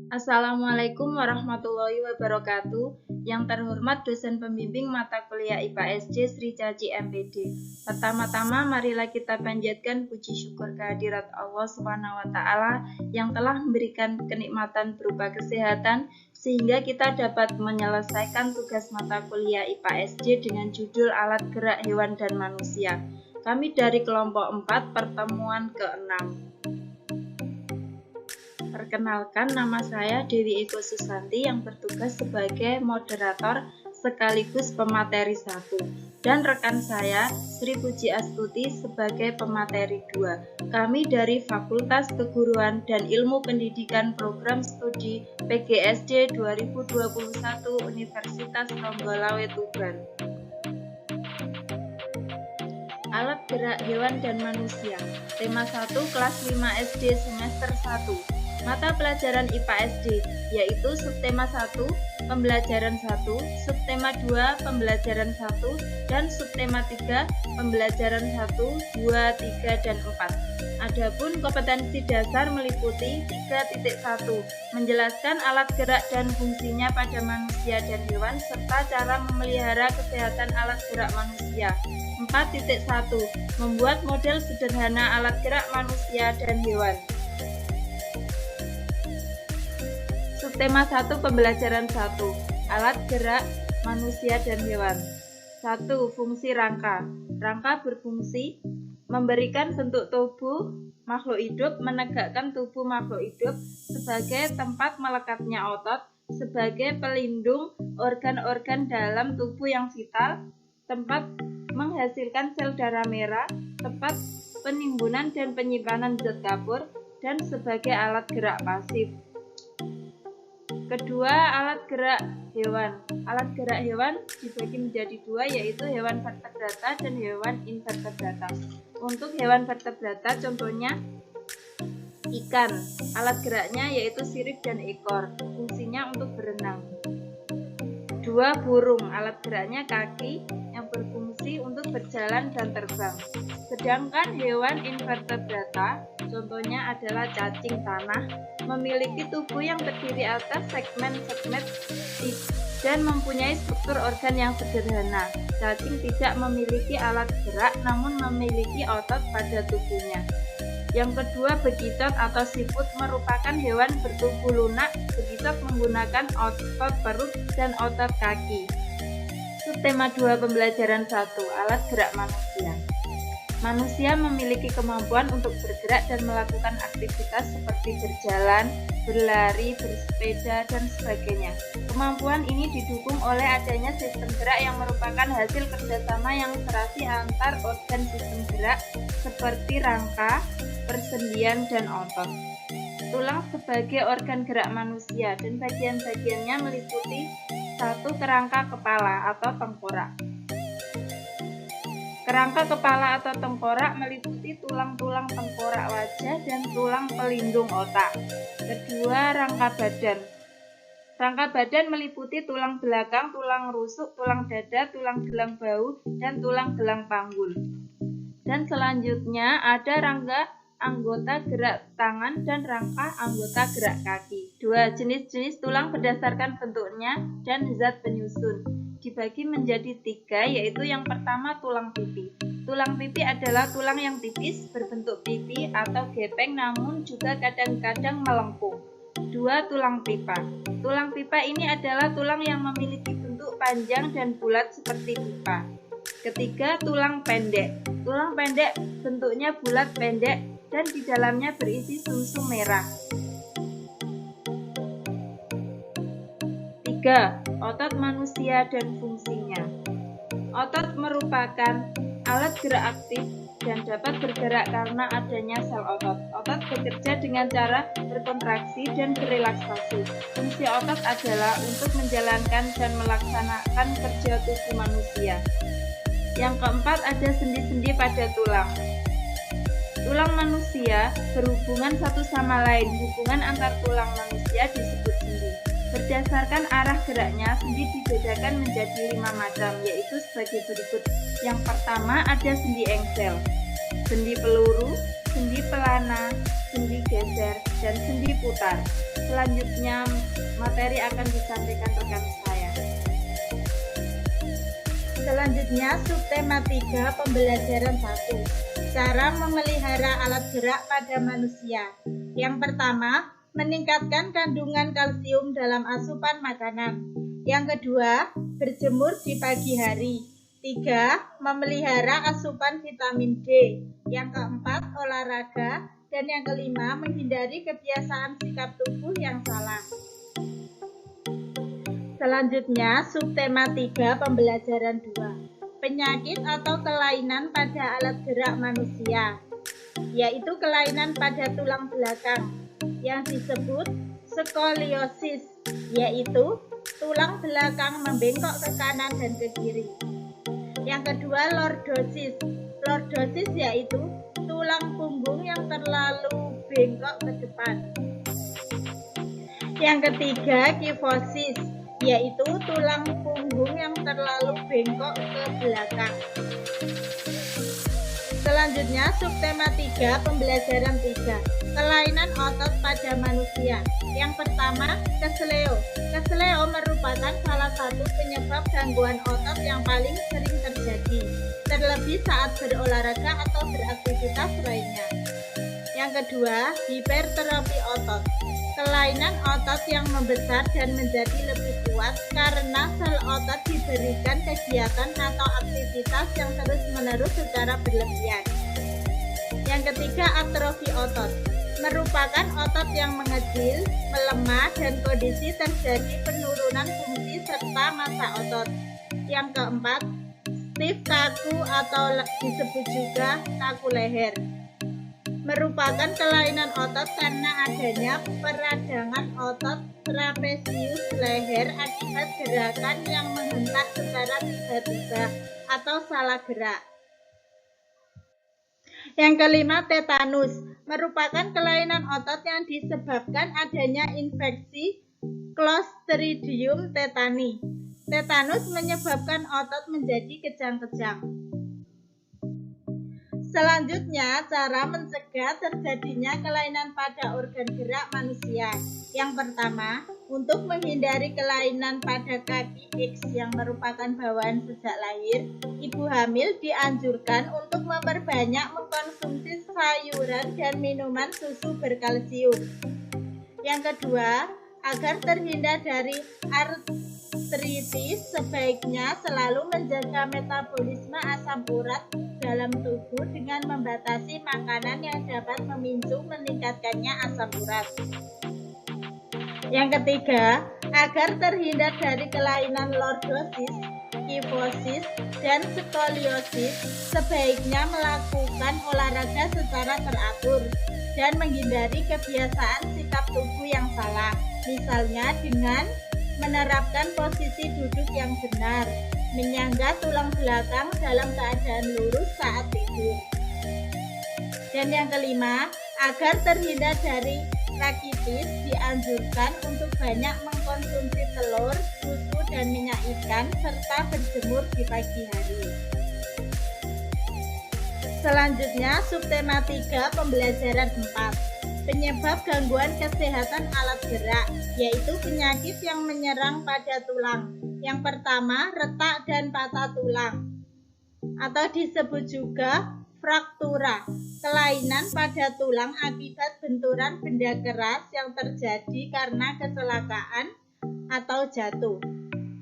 Assalamualaikum warahmatullahi wabarakatuh. Yang terhormat dosen pembimbing mata kuliah IPA SJ Sri Caci MPD. Pertama-tama marilah kita panjatkan puji syukur kehadirat Allah SWT yang telah memberikan kenikmatan berupa kesehatan sehingga kita dapat menyelesaikan tugas mata kuliah IPA SJ dengan judul Alat Gerak Hewan dan Manusia. Kami dari kelompok 4 pertemuan ke-6. Perkenalkan, nama saya Dewi Eko Susanti yang bertugas sebagai moderator sekaligus pemateri 1 dan rekan saya Sri Puji Astuti sebagai pemateri 2. Kami dari Fakultas Keguruan dan Ilmu Pendidikan Program Studi PGSD 2021 Universitas Tonggolawe Tuban. Alat gerak hewan dan manusia. Tema 1 kelas 5 SD semester 1. Mata pelajaran IPA SD, yaitu subtema 1, pembelajaran 1, subtema 2, pembelajaran 1, dan subtema 3, pembelajaran 1, 2, 3, dan 4. Adapun kompetensi dasar meliputi 3.1, menjelaskan alat gerak dan fungsinya pada manusia dan hewan, serta cara memelihara kesehatan alat gerak manusia. 4.1, membuat model sederhana alat gerak manusia dan hewan. Subtema 1 pembelajaran 1, alat gerak manusia dan hewan. 1. Fungsi rangka. Rangka berfungsi memberikan bentuk tubuh makhluk hidup, menegakkan tubuh makhluk hidup sebagai tempat melekatnya otot, sebagai pelindung organ-organ dalam tubuh yang vital, tempat menghasilkan sel darah merah, tempat penimbunan dan penyimpanan zat kapur, dan sebagai alat gerak pasif. Kedua, alat gerak hewan. Alat gerak hewan dibagi menjadi dua, yaitu hewan vertebrata dan hewan invertebrata. Untuk hewan vertebrata contohnya ikan. Alat geraknya yaitu sirip dan ekor. Fungsinya untuk berenang. 2. Burung. Alat geraknya kaki yang berfungsi untuk berjalan dan terbang. Sedangkan hewan invertebrata contohnya adalah cacing tanah, memiliki tubuh yang terdiri atas segmen-segmen dan mempunyai struktur organ yang sederhana. Cacing tidak memiliki alat gerak namun memiliki otot pada tubuhnya. Yang kedua, bekicot atau siput merupakan hewan bertubuh lunak. Bekicot menggunakan otot perut dan otot kaki. Subtema 2 pembelajaran 1, alat gerak manusia. Manusia memiliki kemampuan untuk bergerak dan melakukan aktivitas seperti berjalan, berlari, bersepeda, dan sebagainya. Kemampuan ini didukung oleh adanya sistem gerak yang merupakan hasil kerjasama yang serasi antar organ sistem gerak seperti rangka, persendian, dan otot. Tulang sebagai organ gerak manusia dan bagian-bagiannya meliputi 1. Kerangka kepala atau tengkorak. Kerangka kepala atau tengkorak meliputi tulang-tulang tengkorak wajah dan tulang pelindung otak. Kedua, rangka badan. Rangka badan meliputi tulang belakang, tulang rusuk, tulang dada, tulang gelang bahu, dan tulang gelang panggul. Dan selanjutnya ada rangka anggota gerak tangan dan rangka anggota gerak kaki. 2. Jenis-jenis tulang berdasarkan bentuknya dan zat penyusun dibagi menjadi 3, yaitu yang pertama tulang pipi. Tulang pipi adalah tulang yang tipis berbentuk pipi atau gepeng namun juga kadang-kadang melengkung. 2. Tulang pipa. Tulang pipa ini adalah tulang yang memiliki bentuk panjang dan bulat seperti pipa. Ketiga, tulang pendek. Tulang pendek bentuknya bulat pendek dan di dalamnya berisi sumsum merah. 3. Otot manusia dan fungsinya. Otot merupakan alat gerak aktif dan dapat bergerak karena adanya sel otot. Otot bekerja dengan cara berkontraksi dan berelaksasi. Fungsi otot adalah untuk menjalankan dan melaksanakan kerja tubuh manusia. Yang keempat, ada sendi-sendi pada tulang. Tulang manusia berhubungan satu sama lain. Hubungan antar tulang manusia disebut sendi. Berdasarkan arah geraknya, sendi dibedakan menjadi 5 macam, yaitu sebagai berikut. Yang pertama ada sendi engsel, sendi peluru, sendi pelana, sendi geser, dan sendi putar. Selanjutnya materi akan disampaikan rekan saya. Selanjutnya subtema 3 pembelajaran 1. Cara memelihara alat gerak pada manusia. Yang pertama, meningkatkan kandungan kalsium dalam asupan makanan. Yang kedua, berjemur di pagi hari. 3. Memelihara asupan vitamin D. Yang keempat, olahraga. Dan yang kelima, menghindari kebiasaan sikap tubuh yang salah. Selanjutnya, subtema 3 pembelajaran 2. Penyakit atau kelainan pada alat gerak manusia, yaitu kelainan pada tulang belakang yang disebut skoliosis, yaitu tulang belakang membengkok ke kanan dan ke kiri. Yang kedua, lordosis. Lordosis yaitu tulang punggung yang terlalu bengkok ke depan. Yang ketiga, kifosis, yaitu tulang punggung yang terlalu bengkok ke belakang. Selanjutnya, subtema 3 pembelajaran 3. Kelainan otot pada manusia. Yang pertama, kesleo. Kesleo merupakan salah satu penyebab gangguan otot yang paling sering terjadi, terlebih saat berolahraga atau beraktivitas lainnya. Yang kedua, hipertrofi otot. Kelainan otot yang membesar dan menjadi lebih kuat karena sel otot diberikan kegiatan atau aktivitas yang terus-menerus secara berlebihan. Yang ketiga, atrofi otot. Merupakan otot yang mengecil, melemah, dan kondisi terjadi penurunan fungsi serta massa otot. Yang keempat, stiff kaku atau disebut juga kaku leher. Merupakan kelainan otot karena adanya peradangan otot trapesius leher akibat gerakan yang menghentak secara tiba-tiba atau salah gerak. Yang kelima, tetanus. Merupakan kelainan otot yang disebabkan adanya infeksi Clostridium tetani. Tetanus menyebabkan otot menjadi kejang-kejang. Selanjutnya, cara mencegah terjadinya kelainan pada organ gerak manusia. Yang pertama, untuk menghindari kelainan pada kaki X yang merupakan bawaan sejak lahir, ibu hamil dianjurkan untuk memperbanyak mengkonsumsi sayuran dan minuman susu berkalsium. Yang kedua, agar terhindar dari artritis, sebaiknya selalu menjaga metabolisme asam urat dalam tubuh dengan membatasi makanan yang dapat memicu meningkatkannya asam urat. Yang ketiga, agar terhindar dari kelainan lordosis, kifosis, dan skoliosis, sebaiknya melakukan olahraga secara teratur dan menghindari kebiasaan sikap tubuh yang salah, misalnya dengan menerapkan posisi duduk yang benar, menyangga tulang belakang dalam keadaan lurus saat tidur. Dan yang kelima, agar terhindar dari rakitis, dianjurkan untuk banyak mengkonsumsi telur, susu, dan minyak ikan, serta berjemur di pagi hari. Selanjutnya, subtema 3 pembelajaran 4. Penyebab gangguan kesehatan alat gerak, yaitu penyakit yang menyerang pada tulang. Yang pertama, retak dan patah tulang, atau disebut juga fraktura, kelainan pada tulang akibat benturan benda keras yang terjadi karena kecelakaan atau jatuh.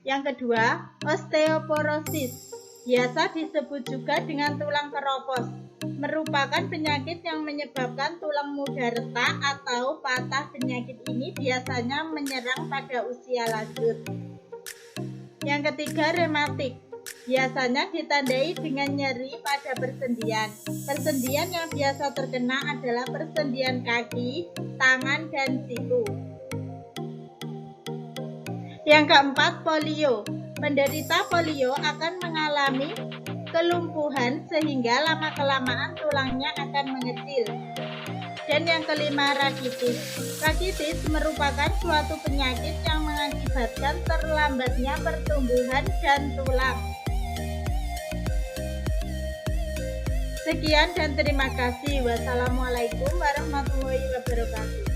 Yang kedua, osteoporosis, biasa disebut juga dengan tulang keropos, merupakan penyakit yang menyebabkan tulang mudah retak atau patah. Penyakit ini biasanya menyerang pada usia lanjut. Yang ketiga, rematik, biasanya ditandai dengan nyeri pada persendian. Persendian yang biasa terkena adalah persendian kaki, tangan, dan siku. Yang keempat, polio. Penderita polio akan mengalami kelumpuhan sehingga lama-kelamaan tulangnya akan mengecil. Dan yang kelima, rakitis. Rakitis merupakan suatu penyakit yang mengakibatkan terlambatnya pertumbuhan dan tulang. Sekian dan terima kasih. Wassalamualaikum warahmatullahi wabarakatuh.